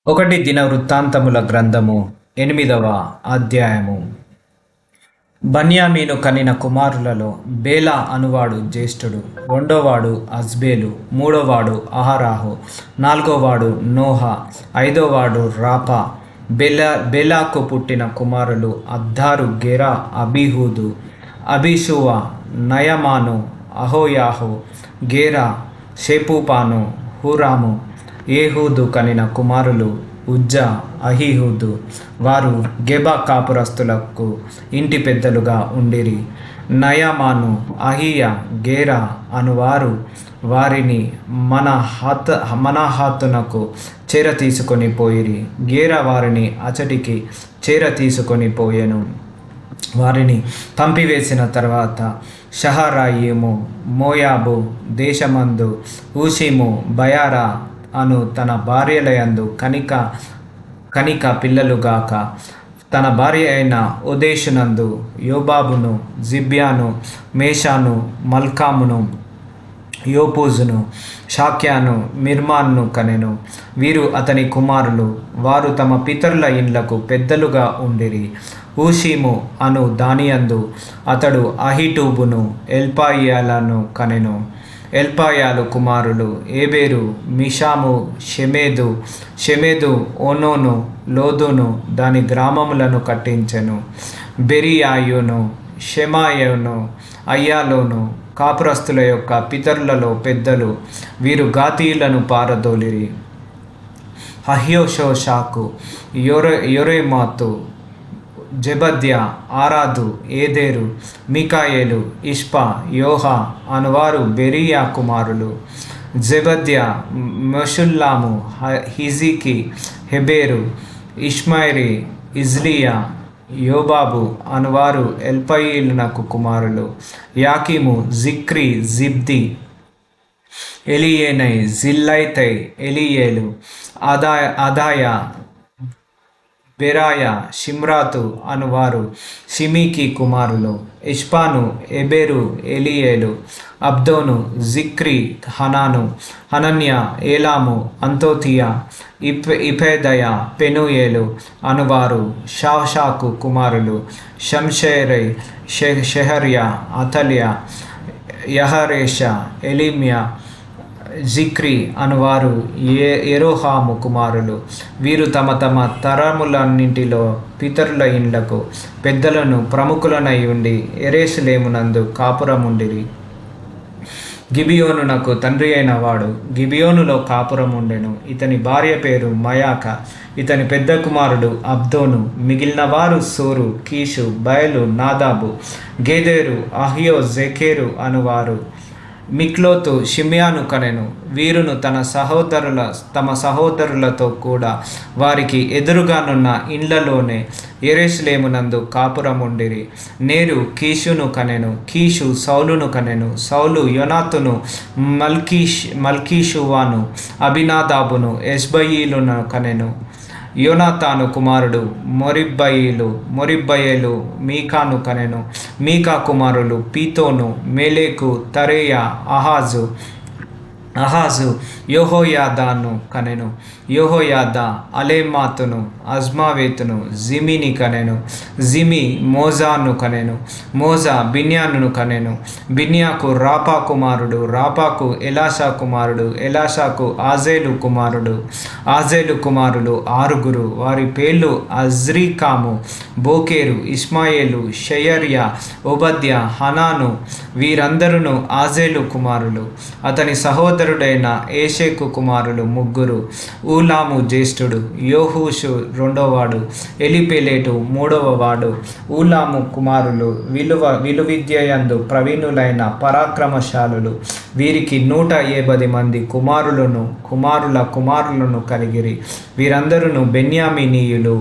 ఒకటి దినవృత్తాంతముల గ్రంథము 8వ అధ్యాయము. బన్యామీను కనిన కుమారులలో బేలా అనువాడు జ్యేష్ఠుడు, రెండోవాడు అజ్బేలు, మూడోవాడు అహరాహు, నాలుగోవాడు నోహ, ఐదోవాడు రాపా. బేలాకు పుట్టిన కుమారులు అద్దారు, గెరా, అబీహూదు, అబీషువ, నయమాను, అహోయాహు, గేరా, షేపూపాను, హూరాము. ఏహూదు కనిన కుమారులు ఉజ్జా, అహీహూదు. వారు గెబా కాపురస్తులకు ఇంటి పెద్దలుగా ఉండిరి. నయమాను, అహీయ, గేరా అనువారు వారిని మనాహాతునకు చేర తీసుకొని పోయిరి. గేరా వారిని అచటికి చేర తీసుకొని పోయెను. వారిని పంపివేసిన తర్వాత షహరాయిము, మోయాబు దేశమందు ఊషిము, బయారా అను తన భార్యలయందు కనిక పిల్లలుగాక, తన భార్య అయిన ఉదేశునందు యోబాబును, జిబ్యాను, మేషాను, మల్కామును, యోపూజును, షాక్యాను, మిర్మాన్ను కనెను. వీరు అతని కుమారులు. వారు తమ పితరుల ఇండ్లకు పెద్దలుగా ఉండిరి. ఊషీము అను దానియందు అతడు అహిటూబును, ఎల్పాయియాలను కనెను. ఎల్పాయాలు కుమారులు ఏబేరు, మిషాము, షెమెదు ఓనోను, లోదును దాని గ్రామములను కట్టించెను. బెరియాయును, షెమాయును, అయ్యాలోను కాపురస్తుల యొక్క పితరులలో పెద్దలు. వీరు గాతీయులను పారదోలిరి. అహ్యోషోషాకు, యొరేమాతు, జెబద్యా, ఆరాదు, ఏదేరు, మికాయేలు, ఇష్పా, యోహా అనువారు బెరీయా కుమారులు. జెబద్యా, మెషుల్లాము, హిజికి, హెబేరు, ఇష్మాయిరి, ఇజ్లియా, యోబాబు అనువారు ఎల్పయీలునకు కుమారులు. యాకీము, జిక్రీ, జిబ్ది, ఎలియేనై, జిల్లైతై, ఎలియేలు, అదాయ, బెరాయ, షిమ్రాతు అనువారు షిమీకి కుమారులు. ఇష్పాను, ఎబెరు, ఎలియేలు, అబ్దోను, జిక్రీ, హనన్య, ఏలాము, అంతోతియా, ఇపేదయ, పెనుయేలు అనువారు షాషాకు కుమారులు. షంషేరై, షెహర్యా, అతల్య, యహరేష, ఎలిమ్యా, జిక్రీ అనువారు యెరోహాము కుమారులు. వీరు తమ తమ తరములన్నింటిలో పితరుల ఇండ్లకు పెద్దలను ప్రముఖులనై ఉండి యెరూషలేమునందు కాపురముండిరి. గిబియోనునకు తండ్రి అయిన వాడు గిబియోనులో కాపురముండెను. ఇతని భార్య పేరు మయాక. ఇతని పెద్ద కుమారుడు అబ్దోను. మిగిలిన వారు సోరు, కీషు, బయలు, నాదాబు, గేదెరు, అహియో, జెకెరు అనువారు. మిక్లోతు షిమ్యాను కనెను. వీరును తమ సహోదరులతో కూడా వారికి ఎదురుగానున్న ఇండ్లలోనే యెరూషలేమునందు కాపురముండిరి. నేరు కీషును కనెను. కీషు సౌలును కనెను. సౌలు యోనాతును, మల్కీషువాను, అబినాదాబును, ఎష్బయీలును కనెను. యోనాతాను కుమారుడు మొరిబ్బయేలు మీకాను కనెను. మీకా కుమారులు పీతోను, మెలెకు, తరేయ, అహాజు యెహోయాదాను కనెను. యెహోయాదా అలేమాతును, అజ్మావేతును, జిమిని కనెను. జిమి మోజాను కనెను. మోజా బిన్యాను కనెను. బిన్యాకు రాపా కుమారుడు. రాపాకు ఎలాషా కుమారుడు. ఎలాషాకు ఆజేలు కుమారుడు. ఆజేలు కుమారులు 6. వారి పేర్లు అజ్రీకాము, బోకేరు, ఇష్మాయేలు, షయర్యా, ఓబద్య, హనాను. వీరందరూ ఆజేలు కుమారులు. అతని సహోదరుడైన ఏషేకు కుమారులు 3. ఊలాము జ్యేష్ఠుడు. యోహూషు రెండోవాడు. ఎలిపేలేటు మూడవవాడు. ఊలాము కుమారులు విలువిద్యయందు ప్రవీణులైన పరాక్రమశాలులు. వీరికి 150 మంది కుమారుల కుమారులను కలిగిరి. వీరందరూ బెన్యామీనీయులు.